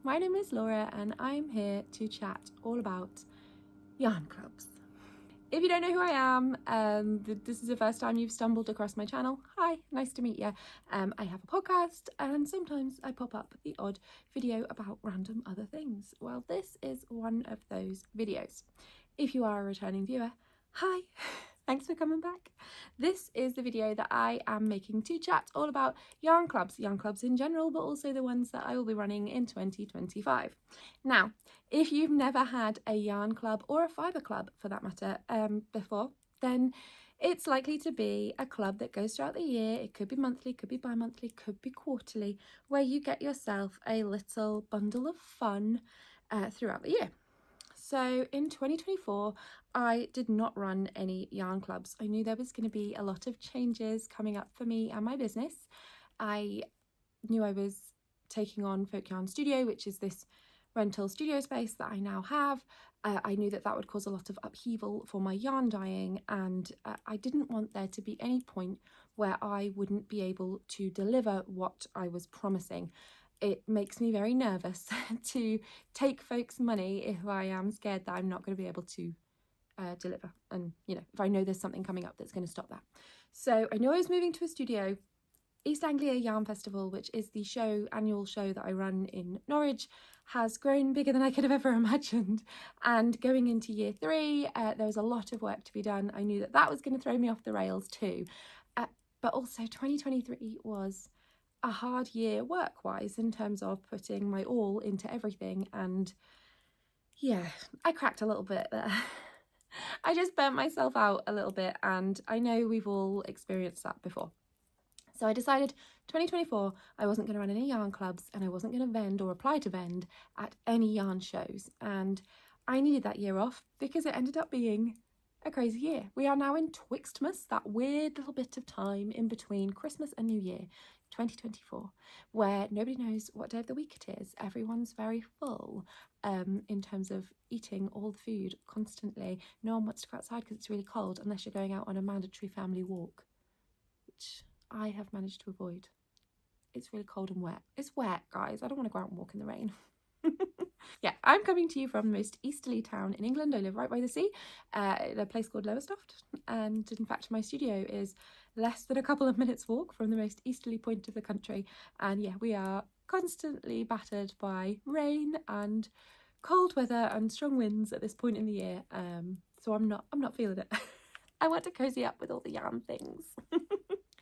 My name is Laura and I'm here to chat all about yarn clubs. If you don't know who I am, this is the first time you've stumbled across my channel. Hi, nice to meet you. I have a podcast and sometimes I pop up the odd video about random other things. Well, this is one of those videos. If you are a returning viewer, hi, thanks for coming back. This is the video that I am making to chat all about yarn clubs in general, but also the ones that I will be running in 2025. Now, if you've never had a yarn club or a fibre club for that matter before, then it's likely to be a club that goes throughout the year. It could be monthly, could be bi-monthly, could be quarterly, where you get yourself a little bundle of fun throughout the year. So in 2024, I did not run any yarn clubs. I knew there was going to be a lot of changes coming up for me and my business. I knew I was taking on Folk Yarn Studio, which is this rental studio space that I now have. I knew that would cause a lot of upheaval for my yarn dyeing, and I didn't want there to be any point where I wouldn't be able to deliver what I was promising. It makes me very nervous to take folks' money if I am scared that I'm not going to be able to deliver, and if I know there's something coming up that's going to stop that. So I knew I was moving to a studio. East Anglia Yarn Festival, which is the annual show that I run in Norwich, has grown bigger than I could have ever imagined. And going into year 3, there was a lot of work to be done. I knew that was going to throw me off the rails too. But also 2023 was a hard year work-wise in terms of putting my all into everything. And yeah, I cracked a little bit there. I just burnt myself out a little bit, and I know we've all experienced that before. So I decided 2024 I wasn't going to run any yarn clubs, and I wasn't going to vend or apply to vend at any yarn shows. And I needed that year off because it ended up being a crazy year. We are now in Twixtmas, that weird little bit of time in between Christmas and New Year, 2024, where nobody knows what day of the week it is. Everyone's very full in terms of eating all the food constantly. No one wants to go outside because it's really cold unless you're going out on a mandatory family walk, which I have managed to avoid. It's really cold and wet. It's wet, guys. I don't want to go out and walk in the rain. Yeah, I'm coming to you from the most easterly town in England. I live right by the sea, in a place called Lowestoft. And in fact, my studio is less than a couple of minutes walk from the most easterly point of the country. And yeah, we are constantly battered by rain and cold weather and strong winds at this point in the year. So I'm not feeling it. I want to cozy up with all the yarn things.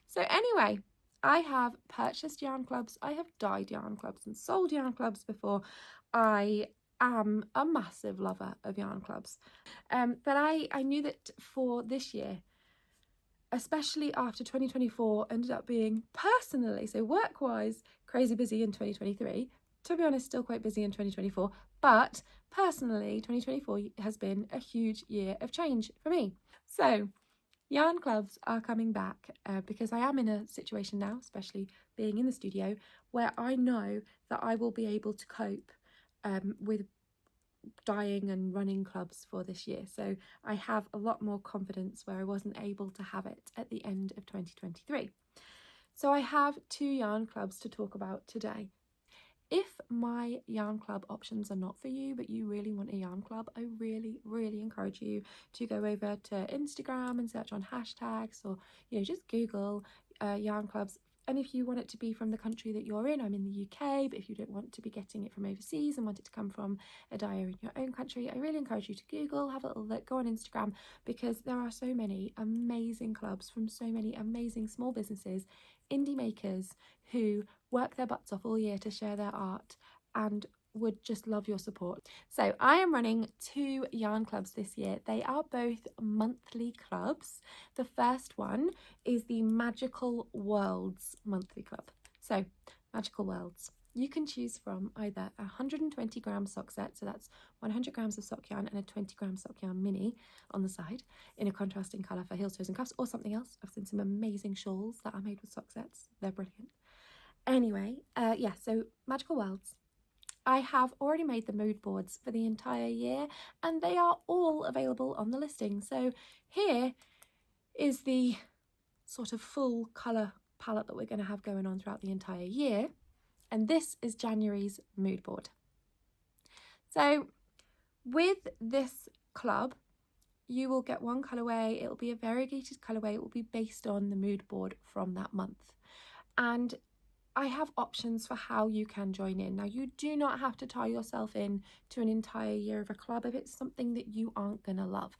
So anyway, I have purchased yarn clubs, I have dyed yarn clubs and sold yarn clubs before. I am a massive lover of yarn clubs. But I knew that for this year, especially after 2024 ended up being personally, so work-wise, crazy busy in 2023. To be honest, still quite busy in 2024. But personally, 2024 has been a huge year of change for me. So yarn clubs are coming back because I am in a situation now, especially being in the studio, where I know that I will be able to cope with dyeing and running clubs for this year. So I have a lot more confidence where I wasn't able to have it at the end of 2023. So I have 2 yarn clubs to talk about today. If my yarn club options are not for you, but you really want a yarn club, I really, really encourage you to go over to Instagram and search on hashtags, or just Google yarn clubs. And if you want it to be from the country that you're in, I'm in the UK, but if you don't want to be getting it from overseas and want it to come from a dyer in your own country, I really encourage you to Google, have a little look, go on Instagram, because there are so many amazing clubs from so many amazing small businesses, indie makers who work their butts off all year to share their art and would just love your support. So I am running 2 yarn clubs this year. They are both monthly clubs. The first one is the Magical Worlds monthly club. So Magical Worlds, you can choose from either a 120 gram sock set, so that's 100 grams of sock yarn and a 20 gram sock yarn mini on the side in a contrasting colour for heels, toes and cuffs, or something else. I've seen some amazing shawls that are made with sock sets. They're brilliant. Anyway, so Magical Worlds. I have already made the mood boards for the entire year, and they are all available on the listing. So here is the sort of full colour palette that we're going to have going on throughout the entire year. And this is January's mood board. So with this club, you will get one colourway. It will be a variegated colourway. It will be based on the mood board from that month. And I have options for how you can join in. Now, you do not have to tie yourself in to an entire year of a club if it's something that you aren't going to love.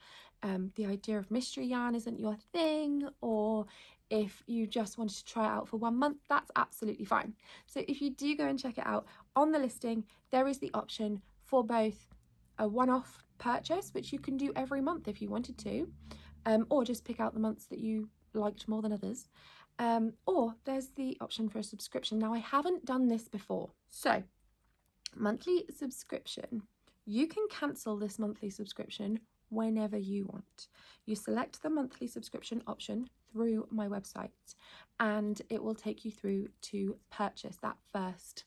The idea of mystery yarn isn't your thing, or if you just wanted to try it out for 1 month, that's absolutely fine. So if you do go and check it out, on the listing, there is the option for both a one-off purchase, which you can do every month if you wanted to, or just pick out the months that you liked more than others. Or there's the option for a subscription. Now, I haven't done this before. So, monthly subscription. You can cancel this monthly subscription whenever you want. You select the monthly subscription option through my website, and it will take you through to purchase that first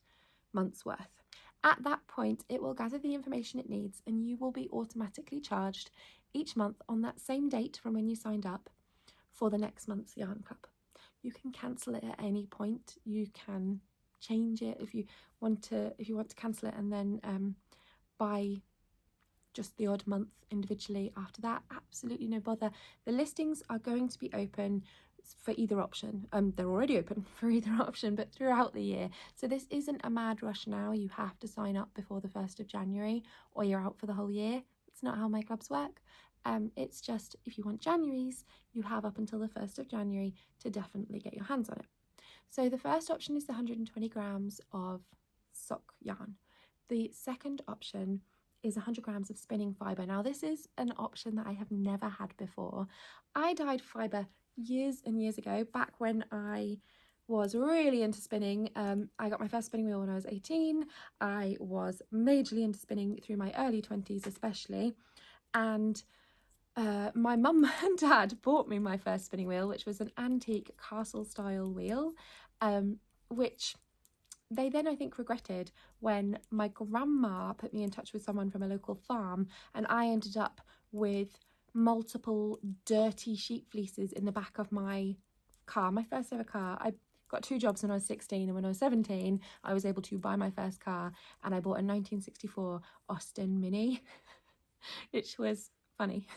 month's worth. At that point, it will gather the information it needs, and you will be automatically charged each month on that same date from when you signed up for the next month's yarn club. You can cancel it at any point. You can change it if you want to cancel it and then buy just the odd month individually after that. Absolutely no bother. The listings are going to be open for either option. They're already open for either option, but throughout the year. So this isn't a mad rush now. You have to sign up before the 1st of January or you're out for the whole year. It's not how my clubs work. It's just if you want January's, you have up until the 1st of January to definitely get your hands on it. So the first option is the 120 grams of sock yarn. The second option is 100 grams of spinning fibre. Now this is an option that I have never had before. I dyed fibre years and years ago, back when I was really into spinning. I got my first spinning wheel when I was 18. I was majorly into spinning through my early 20s especially, and my mum and dad bought me my first spinning wheel, which was an antique castle style wheel, which they then I think regretted when my grandma put me in touch with someone from a local farm, and I ended up with multiple dirty sheep fleeces in the back of my car, my first ever car. I got 2 jobs when I was 16, and when I was 17 I was able to buy my first car, and I bought a 1964 Austin Mini, which was funny.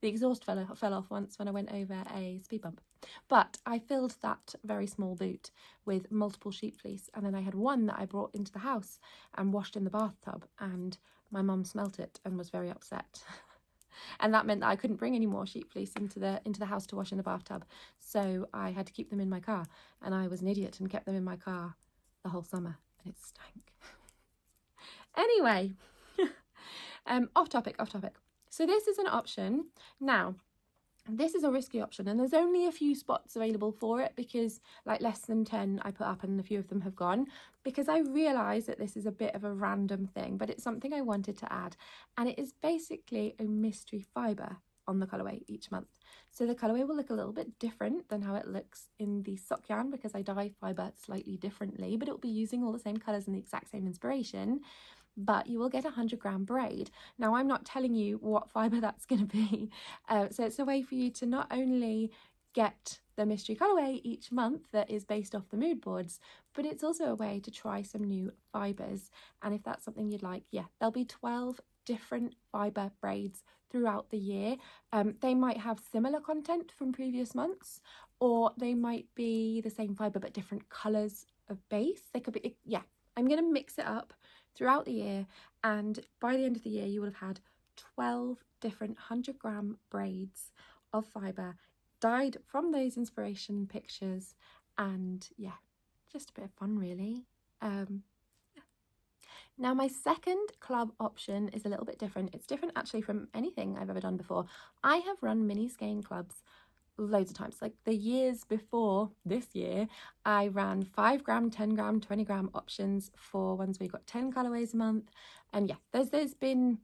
The exhaust fell off once when I went over a speed bump. But I filled that very small boot with multiple sheep fleece, and then I had one that I brought into the house and washed in the bathtub, and my mum smelt it and was very upset. And that meant that I couldn't bring any more sheep fleece into the house to wash in the bathtub. So I had to keep them in my car, and I was an idiot and kept them in my car the whole summer, and it stank. Anyway, off topic. So this is an option. Now, this is a risky option, and there's only a few spots available for it, because like less than 10 I put up and a few of them have gone, because I realise that this is a bit of a random thing, but it's something I wanted to add, and it is basically a mystery fibre on the colourway each month. So the colourway will look a little bit different than how it looks in the sock yarn, because I dye fibre slightly differently, but it will be using all the same colours and the exact same inspiration. But you will get a 100-gram braid. Now, I'm not telling you what fibre that's going to be. So it's a way for you to not only get the mystery colourway each month that is based off the mood boards, but it's also a way to try some new fibres. And if that's something you'd like, yeah, there'll be 12 different fibre braids throughout the year. They might have similar content from previous months, or they might be the same fibre but different colours of base. They could be, yeah, I'm going to mix it up throughout the year, and by the end of the year you will have had 12 different 100-gram braids of fibre dyed from those inspiration pictures, and yeah, just a bit of fun really. Now, my second club option is a little bit different. It's different actually from anything I've ever done before. I have run Miniske clubs loads of times. Like the years before this year, I ran 5-gram, 10-gram, 20-gram options for ones where you got 10 colourways a month. And yeah, there's been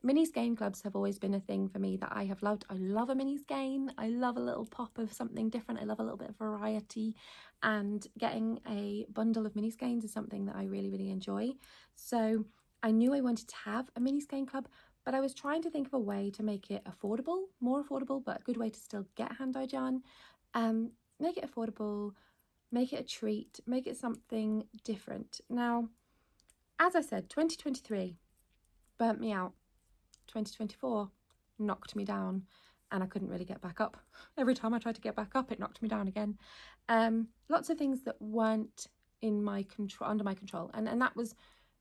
mini skein clubs have always been a thing for me that I have loved. I love a mini skein. I love a little pop of something different. I love a little bit of variety, and getting a bundle of mini skeins is something that I really, really enjoy. So I knew I wanted to have a mini skein club, but I was trying to think of a way to make it affordable, more affordable, but a good way to still get hand-dyed yarn. Make it affordable, make it a treat, make it something different. Now, as I said, 2023, burnt me out. 2024 knocked me down and I couldn't really get back up. Every time I tried to get back up, it knocked me down again. Lots of things that weren't in my control, under my control, and that was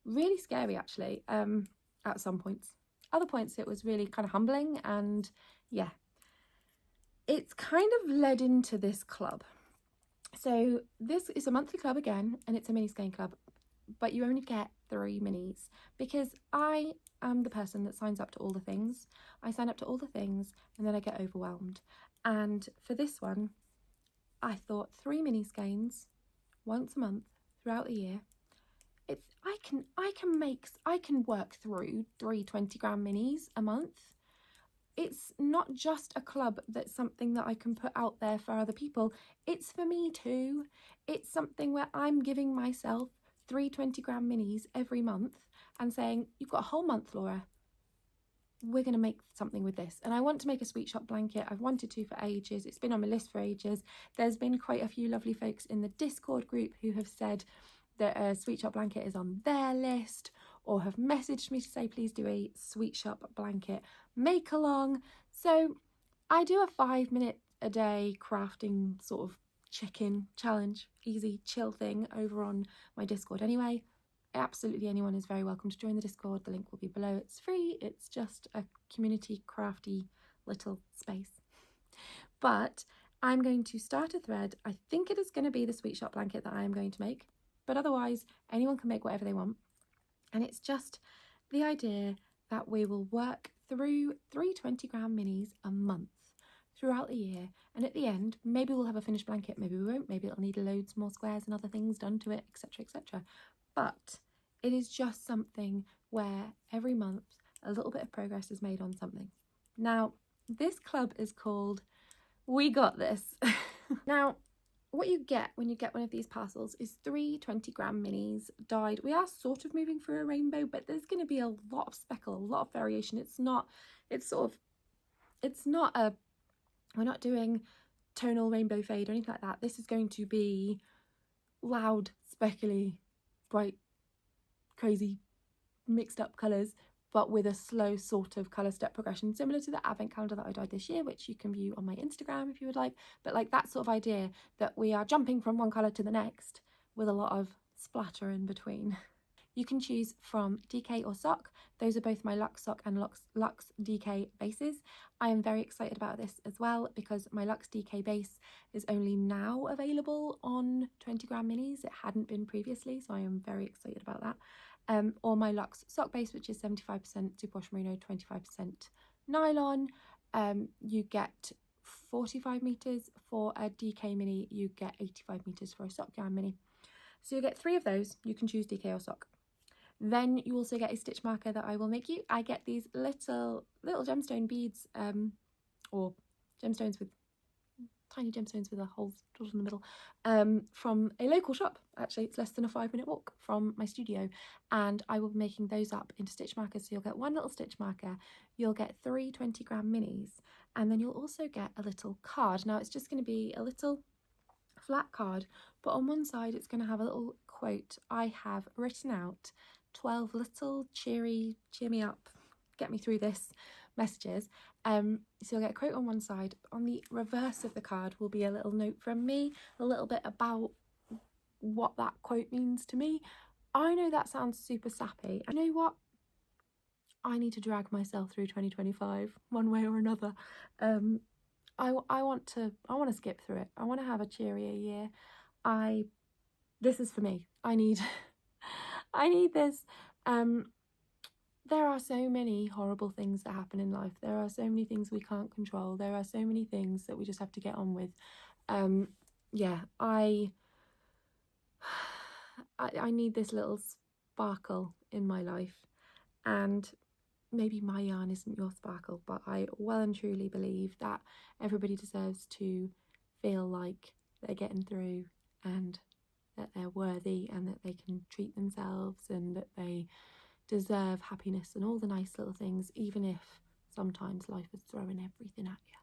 really scary actually. At some points, other points it was really kind of humbling, and yeah, it's kind of led into this club. So this is a monthly club again, and it's a mini skein club, but you only get 3 minis because I am the person that signs up to all the things. I sign up to all the things and then I get overwhelmed. And for this one, I thought 3 mini skeins once a month throughout the year. I can work through 3 20-gram minis a month. It's not just a club that's something that I can put out there for other people. It's for me too. It's something where I'm giving myself 3 20-gram minis every month and saying, you've got a whole month, Laura. We're going to make something with this. And I want to make a sweet shop blanket. I've wanted to for ages. It's been on my list for ages. There's been quite a few lovely folks in the Discord group who have said that a sweet shop blanket is on their list, or have messaged me to say, please do a sweet shop blanket make along. So I do a 5-minute a day crafting sort of check-in challenge, easy chill thing over on my Discord anyway. Absolutely anyone is very welcome to join the Discord. The link will be below. It's free. It's just a community crafty little space. But I'm going to start a thread. I think it is going to be the sweet shop blanket that I am going to make, but otherwise anyone can make whatever they want. And it's just the idea that we will work through 3 20-gram minis a month throughout the year, and at the end maybe we'll have a finished blanket, maybe we won't, maybe it'll need loads more squares and other things done to it, etc, etc. But it is just something where every month a little bit of progress is made on something. Now this club is called We Got This. Now what you get when you get one of these parcels is 3 20-gram minis dyed. We are sort of moving through a rainbow, but there's going to be a lot of speckle, a lot of variation. We're not doing tonal rainbow fade or anything like that. This is going to be loud, speckly, bright, crazy, mixed up colours, but with a slow sort of colour step progression, similar to the advent calendar that I dyed this year, which you can view on my Instagram if you would like. But like that sort of idea that we are jumping from one colour to the next with a lot of splatter in between. You can choose from DK or sock. Those are both my Luxe sock and Luxe DK bases. I am very excited about this as well because my Luxe DK base is only now available on 20-gram minis. It hadn't been previously, so I am very excited about that. Or my Luxe sock base, which is 75% superwash merino, 25% nylon. You get 45 meters for a DK mini, you get 85 meters for a sock yarn mini. So you get 3 of those. You can choose DK or sock. Then you also get a stitch marker that I will make you. I get these little gemstone beads, or gemstones with tiny gemstones with a hole in the middle, from a local shop. Actually, it's less than a 5-minute walk from my studio, and I will be making those up into stitch markers. So you'll get 1 little stitch marker, you'll get 3 20-gram minis, and then you'll also get a little card. Now it's just going to be a little flat card, but on one side it's going to have a little quote I have written out, 12 little cheer me up, get me through this messages. So you'll get a quote on one side. On the reverse of the card will be a little note from me, a little bit about what that quote means to me. I know that sounds super sappy. You know what? I need to drag myself through 2025 one way or another. I want to skip through it. I want to have a cheerier year. This is for me. I need this. There are so many horrible things that happen in life. There are so many things we can't control. There are so many things that we just have to get on with. Yeah, I need this little sparkle in my life, and maybe my yarn isn't your sparkle, but I well and truly believe that everybody deserves to feel like they're getting through, and that they're worthy, and that they can treat themselves, and that they deserve happiness and all the nice little things, even if sometimes life is throwing everything at you.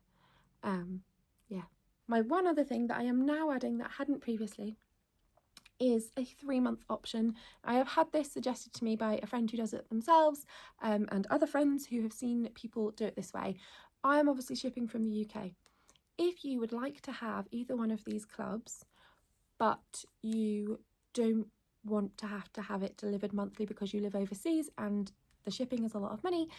Yeah. My one other thing that I am now adding that I hadn't previously is a 3-month option. I have had this suggested to me by a friend who does it themselves, and other friends who have seen people do it this way. I am obviously shipping from the UK. If you would like to have either one of these clubs, but you don't want to have it delivered monthly because you live overseas and the shipping is a lot of money,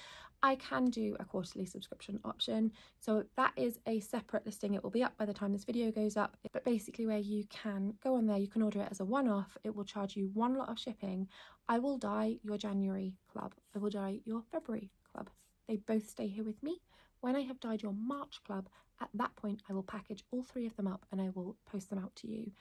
I can do a quarterly subscription option. So that is a separate listing. It will be up by the time this video goes up, but basically where you can go on there, you can order it as a one-off. It will charge you one lot of shipping. I will dye your January club. I will dye your February club. They both stay here with me. When I have dyed your March club, at that point I will package all 3 of them up and I will post them out to you.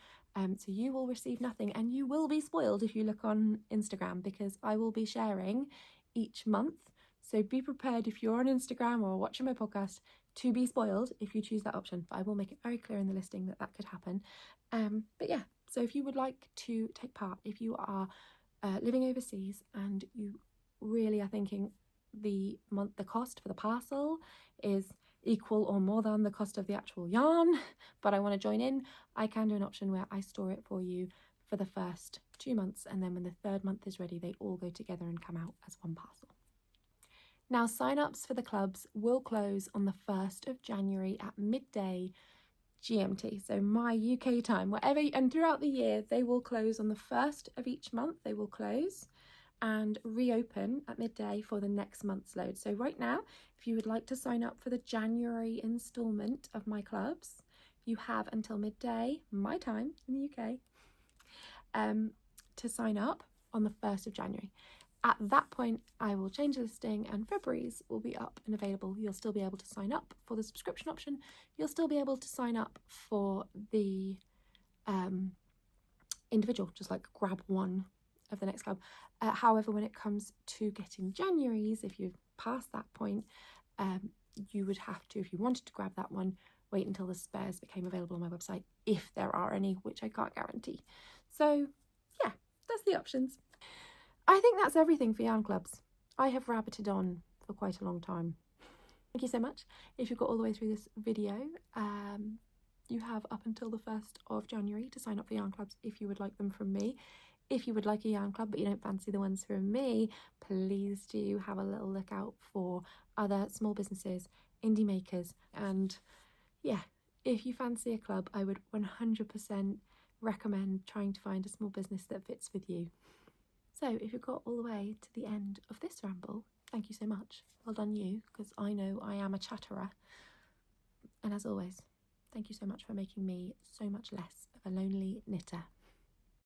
So you will receive nothing, and you will be spoiled if you look on Instagram, because I will be sharing each month. So be prepared, if you're on Instagram or watching my podcast, to be spoiled if you choose that option. But I will make it very clear in the listing that that could happen. But yeah, so if you would like to take part, if you are living overseas and you really are thinking the cost for the parcel is equal or more than the cost of the actual yarn, but I want to join in, I can do an option where I store it for you for the first 2 months, and then when the 3rd month is ready, they all go together and come out as one parcel. Now, sign-ups for the clubs will close on the 1st of January at midday GMT, so my UK time, whatever, and throughout the year they will close on the 1st of each month. They will close and reopen at midday for the next month's load. So right now, if you would like to sign up for the January instalment of my clubs, you have until midday, my time in the UK, to sign up on the 1st of January. At that point, I will change the listing and February's will be up and available. You'll still be able to sign up for the subscription option. You'll still be able to sign up for the individual, just like grab one of the next club. However, when it comes to getting January's, if you've passed that point, you would have to, if you wanted to grab that one, wait until the spares became available on my website, if there are any, which I can't guarantee. So yeah, that's the options. I think that's everything for yarn clubs. I have rabbited on for quite a long time. Thank you so much. If you've got all the way through this video, you have up until the 1st of January to sign up for yarn clubs if you would like them from me. If you would like a yarn club but you don't fancy the ones from me, please do have a little look out for other small businesses, indie makers, and yeah, if you fancy a club, I would 100% recommend trying to find a small business that fits with you. So if you've got all the way to the end of this ramble, thank you so much. Well done you, because I know I am a chatterer. And as always, thank you so much for making me so much less of a lonely knitter.